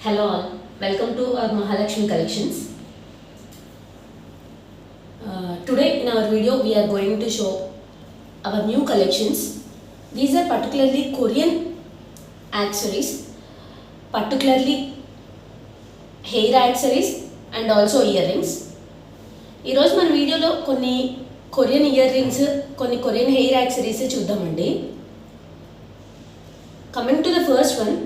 Hello all, welcome to our Mahalakshmi collections. Today in our video we are going to show our new collections. These are particularly Korean accessories, particularly hair accessories and also earrings. ఈరోజు మన వీడియోలో కొన్ని Korean ear rings కొన్ని Korean hair accessories చూద్దామండి. Coming to the first one,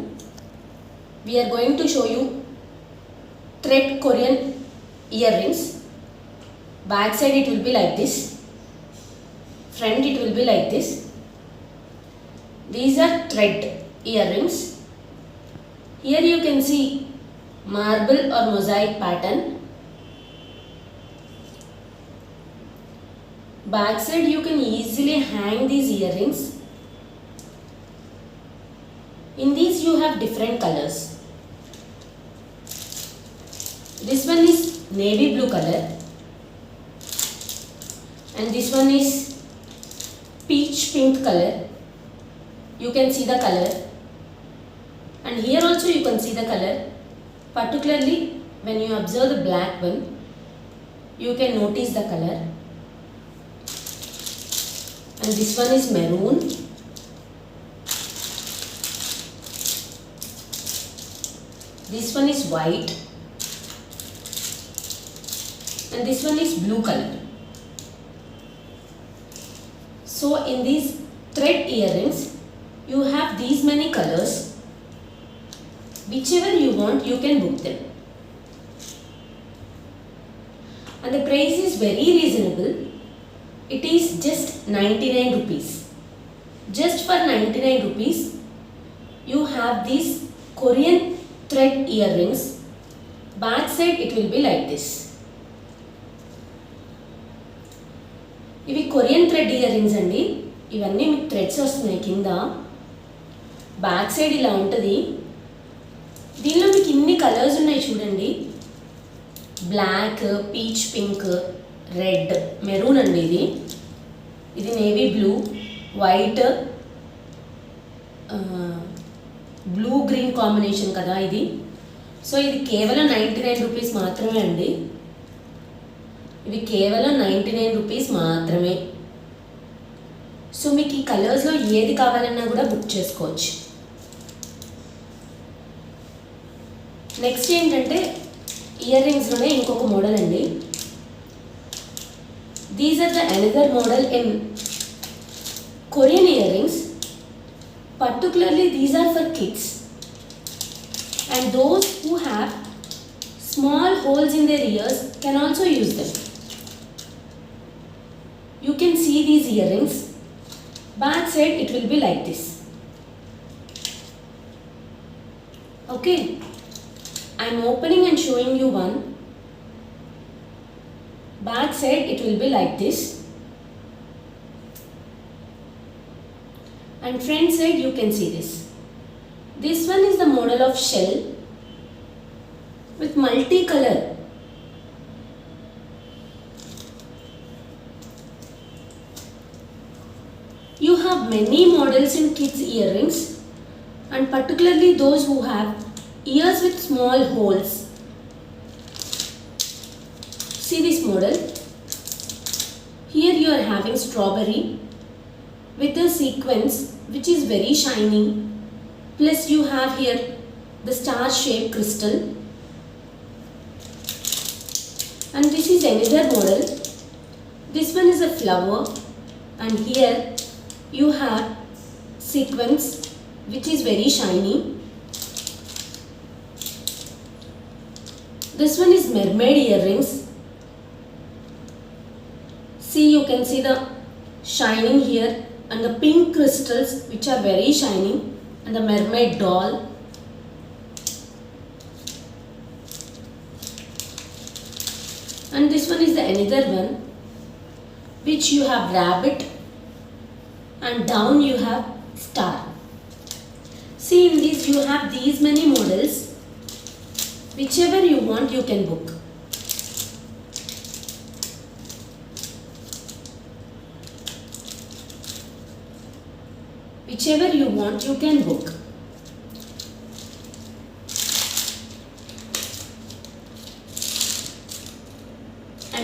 we are going to show you thread Korean earrings. Back side it will be like this, front it will be like this. These are thread earrings. Here you can see marble or mosaic pattern. Back side you can easily hang these earrings. In these you have different colors. This one is navy blue color and this one is peach pink color. You can see the color, and here also you can see the color. Particularly when you observe the black one, you can notice the color. And this one is maroon. This one is white and this one is blue color. So in these thread earrings you have these many colors. Whichever you want you can book them, and the price is very reasonable. It is just 99 rupees. Just for 99 rupees you have these Korean thread earrings. Back side it will be like this. ఇవి Korean thread ear rings అండి. ఇవన్నీ మీకు threads వస్తున్నాయి కింద. Back side ఇలా ఉంటుంది. దీనిలో మీకు ఇన్ని కలర్స్ ఉన్నాయి చూడండి. Black, peach pink, red, maroon అండి. ఇది navy blue, white, blue green combination కదా ఇది. సో ఇది కేవలం 99 రూపీస్ మాత్రమే అండి. ఇవి కేవలం 99 రూపీస్ మాత్రమే. సో మీకు ఈ కలర్స్లో ఏది కావాలన్నా కూడా బుక్ చేసుకోవచ్చు. నెక్స్ట్ ఏంటంటే ఇయర్ రింగ్స్లోనే ఇంకొక మోడల్ అండి. These are the another model in Korean ear rings. Particularly these are for kids and those who have small holes in their ears can also use them. You can see these earrings. Back side it will be like this. Okay, I am opening and showing you one. Back side it will be like this, and front side you can see this. This one is the model of shell with multicolor. You have many models in kids earrings, and particularly those who have ears with small holes. See this model. Here you are having strawberry with a sequence which is very shiny, plus you have here the star shaped crystal, and this is another model. This one is a flower, and here you have sequence which is very shiny. This one is mermaid earrings. See, you can see the shining here and the pink crystals which are very shining, and the mermaid doll. And this one is the another one which you have rabbit and down you have star. See, in this you have these many models. Whichever you want you can book. Whichever you want you can book.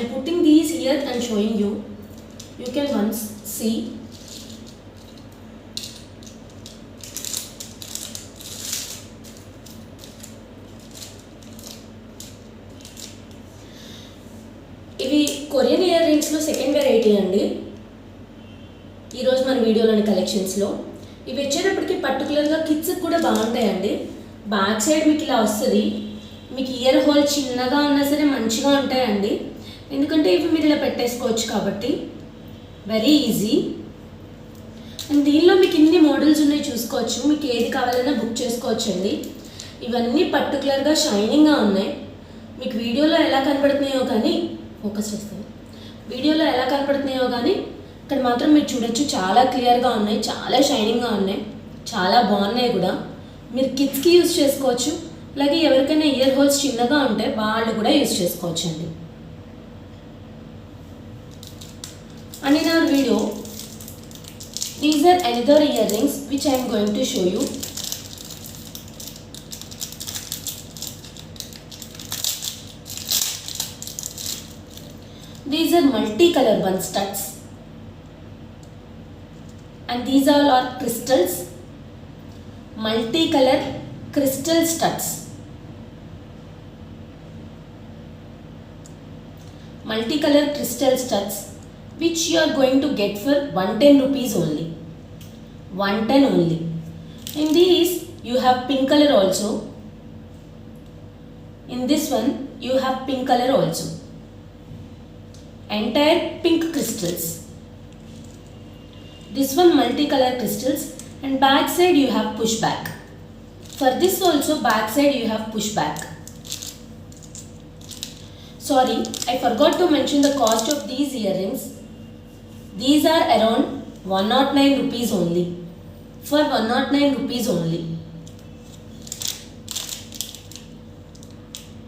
am putting these here and showing you. You can once see. ఇవి Korean year రింగ్స్లో second variety అండి ఈరోజు మన వీడియోలోని కలెక్షన్స్లో. ఇవి వచ్చేటప్పటికి పర్టికులర్గా కిడ్స్కి కూడా బాగుంటాయండి. బ్యాక్ సైడ్ మీకు ఇలా వస్తుంది. మీకు ఇయర్ హోల్ చిన్నగా ఉన్నా సరే మంచిగా ఉంటాయండి, ఎందుకంటే ఇవి మీరు ఇలా పెట్టేసుకోవచ్చు కాబట్టి వెరీ ఈజీ. అండ్ దీనిలో మీకు ఇన్ని మోడల్స్ ఉన్నాయి చూసుకోవచ్చు. మీకు ఏది కావాలన్నా బుక్ చేసుకోవచ్చు అండి. ఇవన్నీ పర్టికులర్గా షైనింగ్గా ఉన్నాయి. మీకు వీడియోలో ఎలా కనపడుతున్నాయో కానీ ఫోకస్ చేస్తాను. వీడియోలో ఎలా కనపడుతున్నాయో కానీ ఇక్కడ మాత్రం మీరు చూడొచ్చు, చాలా క్లియర్గా ఉన్నాయి, చాలా షైనింగ్గా ఉన్నాయి, చాలా బాగున్నాయి కూడా. మీరు కిడ్స్కి యూజ్ చేసుకోవచ్చు, అలాగే ఎవరికైనా ఇయర్ హోల్స్ చిన్నగా ఉంటే వాళ్ళు కూడా యూజ్ చేసుకోవచ్చు అండి. And in our video these are another ear rings which I'm going to show you. These are multi-color bun studs and these all are crystals, multi-color crystal studs. Multi-color crystal studs which you are going to get for 110 rupees only. 110 only. In these you have pink color also. In this one you have pink color also. Entire pink crystals. This one multicolor crystals and back side you have pushback. For this also back side you have pushback. Sorry, I forgot to mention the cost of these earrings. These are around 109 rupees only. For 109 rupees only.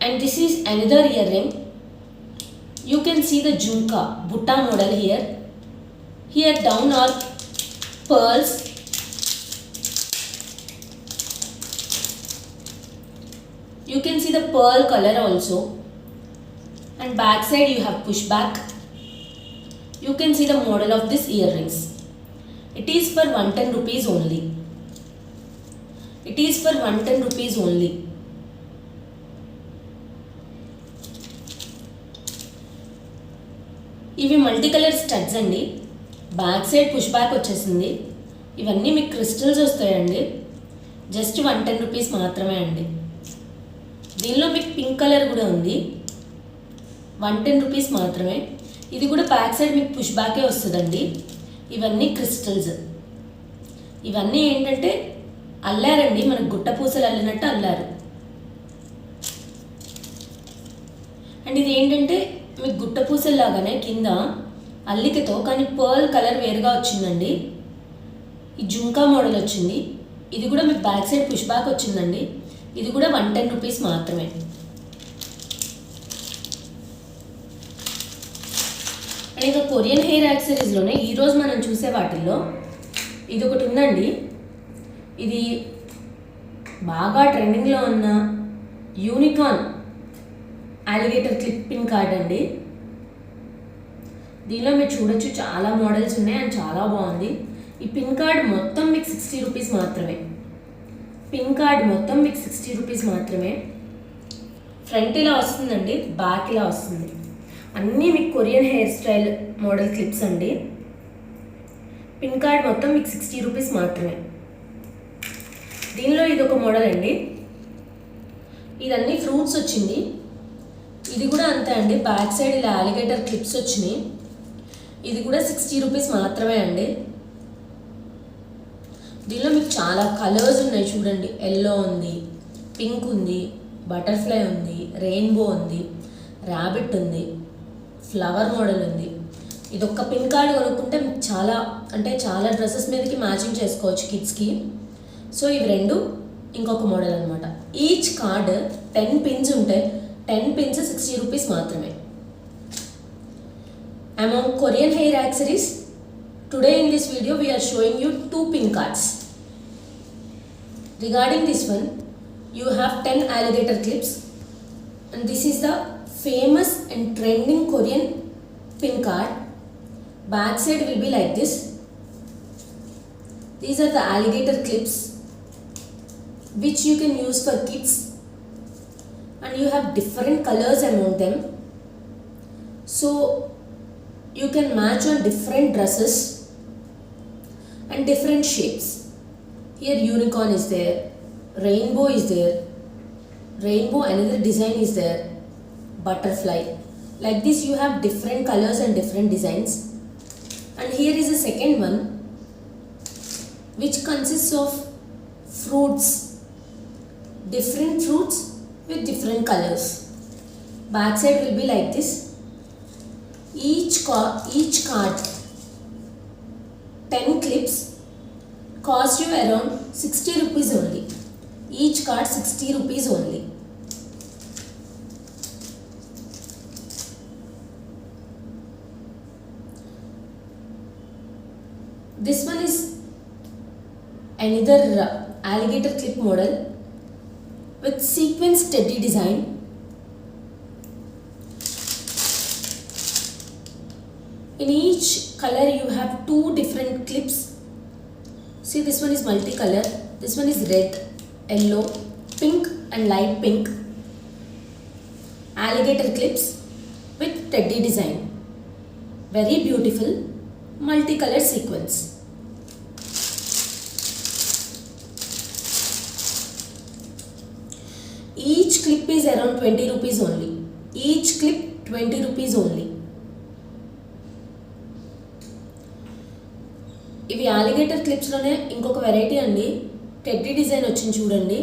And this is another earring. You can see the jhumka butta model here. Here down are pearls. You can see the pearl color also. And back side you have pushback. You can see the model of this earrings. It is for 110 rupees only. It is for 110 rupees only. ఇవి multi colour studs అండి. Back side push back వచ్చేసింది. ఇవన్నీ మీకు crystals వస్తాయండి. Just 110 rupees మాత్రమే అండి. దీనిలో మీకు పింక్ కలర్ కూడా ఉంది. 110 రూపీస్ మాత్రమే. ఇది కూడా బ్యాక్ సైడ్ మీకు పుష్ బ్యాకే వస్తుందండి. ఇవన్నీ క్రిస్టల్స్. ఇవన్నీ ఏంటంటే అల్లారండి, మనకు గుట్ట పూసలు అల్లినట్టు అల్లారు. అండ్ ఇది ఏంటంటే మీకు గుట్ట పూసల్లాగానే కింద అల్లికతో, కానీ పర్ల్ కలర్ వేరుగా వచ్చిందండి. ఈ జుంకా మోడల్ వచ్చింది. ఇది కూడా మీకు బ్యాక్ సైడ్ పుష్ బ్యాక్ వచ్చిందండి. ఇది కూడా 110 రూపీస్ మాత్రమే. అండ్ ఇంకా కొరియన్ హెయిర్ యాక్సెసరీస్లోనే ఈరోజు మనం చూసే వాటిల్లో ఇది ఒకటి ఉందండి. ఇది బాగా ట్రెండింగ్లో ఉన్న unicorn alligator clip pin card అండి. దీనిలో మీరు చూడొచ్చు చాలా మోడల్స్ ఉన్నాయి అండ్ చాలా బాగుంది. ఈ పిన్ కార్డ్ మొత్తం మీకు 60 రూపీస్ మాత్రమే. పిన్ కార్డ్ మొత్తం మీకు 60 రూపీస్ మాత్రమే. ఫ్రంట్ ఇలా వస్తుందండి, బ్యాక్ ఇలా వస్తుంది. అన్నీ మీకు Korean hair style model clips అండి. పిన్ కార్డ్ మొత్తం మీకు 60 రూపీస్ మాత్రమే. దీనిలో ఇది ఒక మోడల్ అండి. ఇదన్నీ ఫ్రూట్స్ వచ్చింది. ఇది కూడా అంతే అండి, బ్యాక్ సైడ్ ఇలా అలిగేటర్ క్లిప్స్ వచ్చినాయి. ఇది కూడా 60 రూపీస్ మాత్రమే అండి. దీనిలో మీకు చాలా కలర్స్ ఉన్నాయి చూడండి. ఎల్లో ఉంది, పింక్ ఉంది, బటర్ఫ్లై ఉంది, రెయిన్బో ఉంది, ర్యాబిట్ ఉంది, ఫ్లవర్ మోడల్ ఉంది. ఇది ఒక్క పిన్ కార్డ్ కొనుక్కుంటే మీకు చాలా అంటే చాలా డ్రెస్సెస్ మీదకి మ్యాచింగ్ చేసుకోవచ్చు కిడ్స్కి. సో ఇవి రెండు ఇంకొక మోడల్ అనమాట. ఈచ్ కార్డ్ 10 పిన్స్ ఉంటాయి. 10 pins 60 rupees మాత్రమే. Among Korean hair accessories, today in this video we are showing you 2 pin cards. Regarding this one, you have 10 alligator clips and this is the famous and trending Korean pin card. Back side will be like this. These are the alligator clips which you can use for kids, and you have different colors among them, so you can match on different dresses and different shapes. Here unicorn is there, rainbow is there, rainbow another design is there, butterfly. Like this you have different colors and different designs. And here is the second one, which consists of fruits, different fruits with different colors. Back side will be like this. Each card 10 clips cost you around 60 rupees only. Each card 60 rupees only. This one is another alligator clip model with sequence teddy design. In each color you have two different clips. See, this one is multicolor, this one is red, yellow, pink and light pink. Alligator clips with teddy design. Very beautiful multicolor sequence. Each clip is around 20 rupees only. Each clip 20 rupees only. ఇవి ఆలిగేటర్ క్లిప్స్లోనే ఇంకొక variety అండి. Teddy design వచ్చింది చూడండి,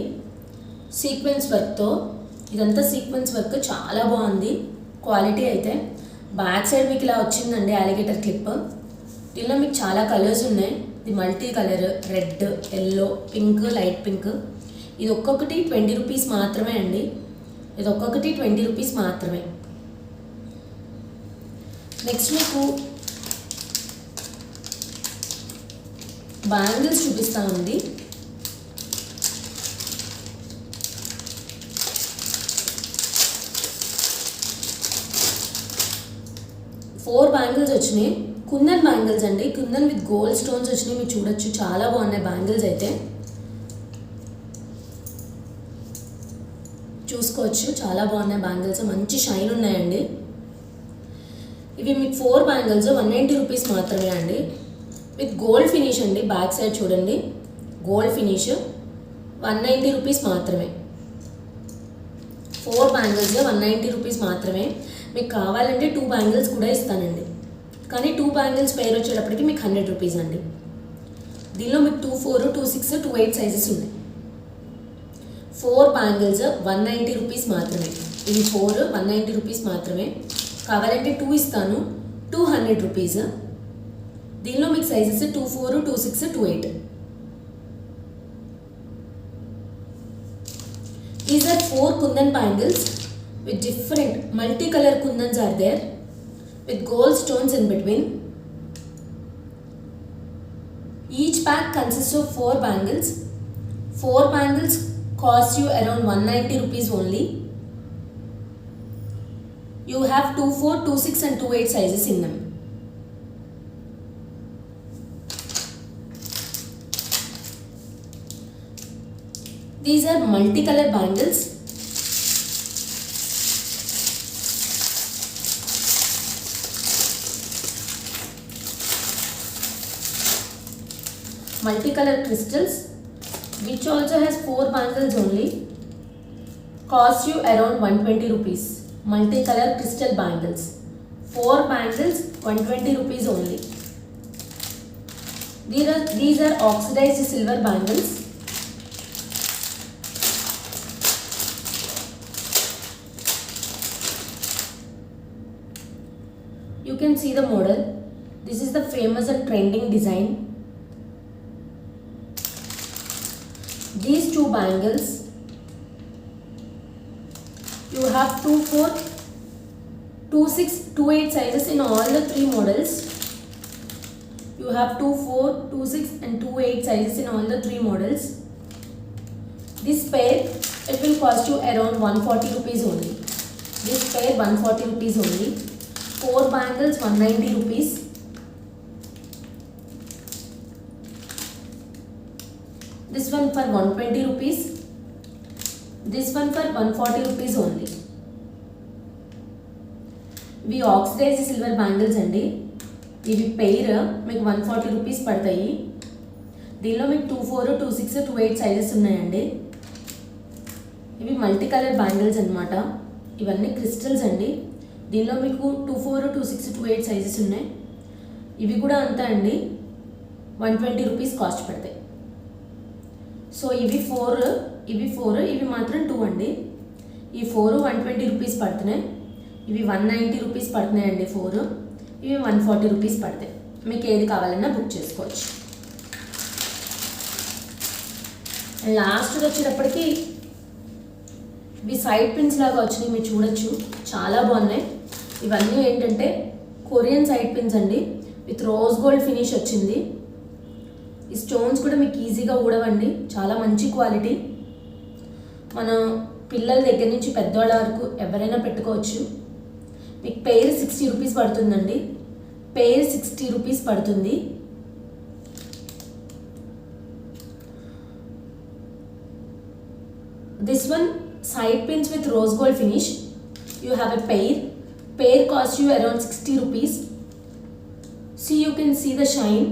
sequence వర్క్తో. ఇదంతా sequence work, చాలా బాగుంది quality అయితే. బ్యాక్ సైడ్ మీకు ఇలా వచ్చిందండి ఆలిగేటర్ క్లిప్. దీనిలో మీకు చాలా కలర్స్ ఉన్నాయి. ఇది multi colour, red, yellow, pink, light pink. ఇది ఒక్కొక్కటి 20 రూపీస్ మాత్రమే అండి. ఇది ఒక్కొక్కటి 20 రూపీస్ మాత్రమే. నెక్స్ట్ మీకు బ్యాంగిల్స్ చూపిస్తామండి. ఫోర్ బ్యాంగిల్స్ వచ్చినాయి. కుందన్ బ్యాంగిల్స్ అండి. కుందన్ విత్ గోల్డ్ స్టోన్స్ వచ్చినాయి. మీరు చూడొచ్చు, చాలా బాగున్నాయి బ్యాంగిల్స్ అయితే. చూసుకోవచ్చు, చాలా బాగున్నాయి బ్యాంగిల్స్, మంచి షైన్ ఉన్నాయండి. ఇవి మీకు 4 బ్యాంగిల్స్ 190 రూపీస్ మాత్రమే అండి. విత్ గోల్డ్ ఫినిష్ అండి. బ్యాక్ సైడ్ చూడండి, గోల్డ్ ఫినిష్ 190 రూపీస్ మాత్రమే. 4 బ్యాంగిల్స్ 190 రూపీస్ మాత్రమే. మీకు కావాలంటే 2 బ్యాంగిల్స్ కూడా ఇస్తానండి, కానీ 2 బ్యాంగిల్స్ పేరు వచ్చేటప్పటికి మీకు 100 రూపీస్ అండి. దీనిలో మీకు 2-4, 2-6, 2-8 సైజెస్ ఉన్నాయి. 4 బ్యాంగిల్స్ 190 రూపీస్ మాత్రమే. ఇవి 4 190 రూపీస్ మాత్రమే. కావాలంటే 2 ఇస్తాను, 200 రూపీస్. దీనిలో మీకు sizes 2-4, 2-6, 2-8. These are 4 kundan bangles with different multicolor kundans are there with gold stones in between. Each pack consists of 4 bangles. 4 bangles cost you around 190 rupees only. You have 2-4, 2-6 and 2-8 sizes in them. These are multicolor bangles. Multicolor crystals, which also has 4 bangles only, cost you around 120 rupees. Multicolor crystal bangles, 4 bangles 120 rupees only. These are oxidized silver bangles. You can see the model. This is the famous and trending design. These 2 bangles, you have 2-4, 2-6, 2-8 sizes in all the 3 models. You have 2-4, 2-6 and 2-8 sizes in all the 3 models. This pair, it will cost you around 140 rupees only. This pair 140 rupees only. 4 bangles 190 rupees. This one for 120 rupees. This one for 140 rupees only. ఇవి oxidise silver bangles అండి. ఇవి pair మీకు 140 rupees పడతాయి. దీనిలో మీకు 24, 26, 28 sizes ఉన్నాయండి. ఇవి multi colour bangles అనమాట. ఇవన్నీ క్రిస్టల్స్ అండి. దీనిలో మీకు 24, 26, 28 సైజెస్ ఉన్నాయి. ఇవి కూడా అంతా అండి 120 రూపీస్ కాస్ట్ పడతాయి. సో ఇవి 4, ఇవి మాత్రం 2 అండి. ఈ 4 120 రూపీస్ పడుతున్నాయి. ఇవి 190 రూపీస్ పడుతున్నాయండి 4. ఇవి 140 రూపీస్ పడతాయి. మీకు ఏది కావాలన్నా బుక్ చేసుకోవచ్చు. లాస్ట్ వచ్చేటప్పటికి ఇవి సైడ్ పిన్స్ లాగా వచ్చినాయి, మీరు చూడొచ్చు, చాలా బాగున్నాయి. ఇవన్నీ ఏంటంటే కొరియన్ సైడ్ పిన్స్ అండి, విత్ రోజ్ గోల్డ్ ఫినిష్ వచ్చింది. ఈ స్టోన్స్ కూడా మీకు ఈజీగా ఊడవండి, చాలా మంచి క్వాలిటీ. మన పిల్లల దగ్గర నుంచి పెద్దవాళ్ళ వరకు ఎవరైనా పెట్టుకోవచ్చు. మీకు పెయిర్ 60 రూపీస్ పడుతుందండి. పెయిర్ 60 రూపీస్ పడుతుంది. This one side pins with rose gold finish. You have a pair. Pair costs you around 60 rupees. See, you can see the shine.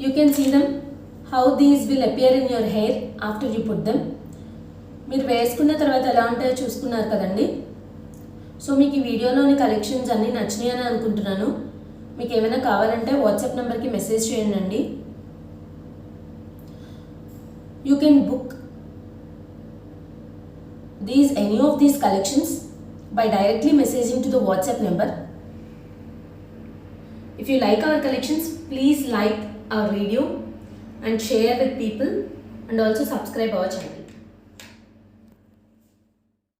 You can see them, how these will appear in your hair after you put them. మీరు వేసుకున్న తర్వాత ఎలా ఉంటాయో చూసుకున్నారు కదండి. So మీకు ఈ వీడియోలోని కలెక్షన్స్ అన్నీ నచ్చినాయని అనుకుంటున్నాను. మీకు ఏమైనా కావాలంటే వాట్సాప్ నెంబర్కి మెసేజ్ చేయండి. You can book any of these collections by directly messaging to the WhatsApp number. If you like our collections, please like our video and share with people, and also subscribe our channel.